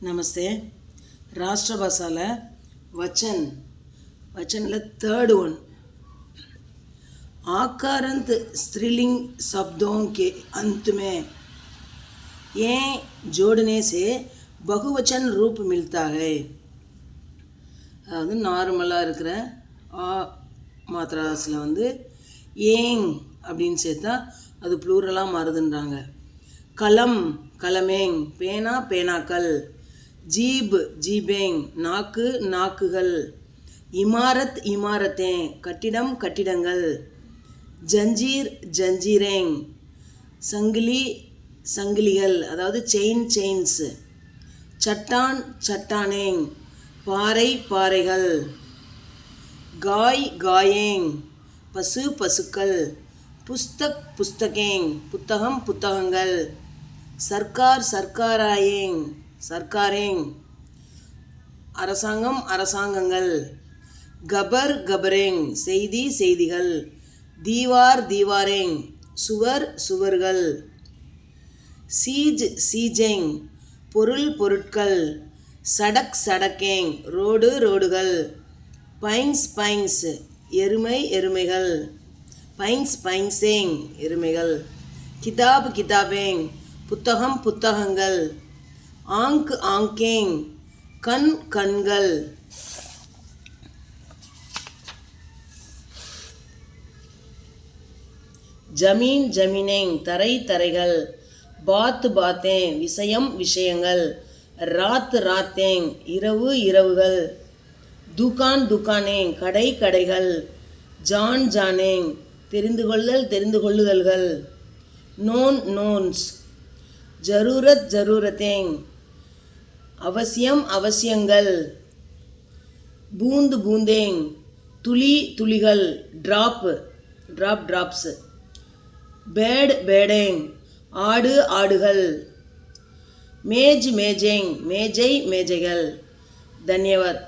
नमस्ते। राष्ट्रभाषाला वचनला third one. आकारांत स्त्रीलिंग शब्दों के अंत में ये जोड़ने से बहुवचन रूप मिलता है। अதாவது நார்மலாக இருக்கிற ஆ மாத்திராஸில் ஏங் அப்படின்னு சேர்த்தா அது ப்ளூரலாக மாறுதுன்றாங்க. கலம் கலமேங், பேனா பேனாக்கள், ஜீப் ஜீபேங், நாக்கு நாக்குகள், இமாரத் இமாரத்தேங், கட்டிடம் கட்டிடங்கள், ஜஞ்சீர் ஜஞ்சீரேங், சங்கிலி சங்கிலிகள் அதாவது செயின் செயின்ஸ், சட்டான் சட்டானேங், பாறை பாறைகள், காய் காயேங், பசு பசுக்கள், புஸ்தக் புஸ்தகேங், புத்தகம் புத்தகங்கள், சர்க்கார் சர்க்காராயேங் சர்க்காரேங், அரசாங்கம் அரசாங்கங்கள், கபர் கபரேங், செய்தி செய்திகள், தீவார் தீவாரேங், சுவர் சுவர்கள், சீஜ் சீஜேங், பொருள் பொருட்கள், சடக் சடக்கேங், ரோடு ரோடுகள், பைன்ஸ் பைன்ஸ், எருமை எருமைகள், பைன்ஸ் பைன்ஸேங், எருமைகள், கிதாப் கிதாபேங், புத்தகம் புத்தகங்கள், ஆங்க் ஆங்கேங், கண் கண்கள், ஜமீன் ஜமீனேங், தரை தரைகள், பாத் பாத்தேங், விஷயம் விஷயங்கள், ராத் ராத்தேங், இரவு இரவுகள், துகான் துகானேங், கடை கடைகள், ஜான் ஜானேங், தெரிந்து கொள்ளல் தெரிந்து கொள்ளுதல்கள், நோன் நோன்ஸ், ஜரூரத் ஜரூரத்தேங், அவசியம் அவசியங்கள், பூந்து பூந்தேங், துளி துளிகள், ட்ராப் ட்ராப் ட்ராப்ஸ், பேட் பேடேங், ஆடு ஆடுகள், மேஜ் மேஜேங், மேஜை மேஜைகள். தன்யவாத்.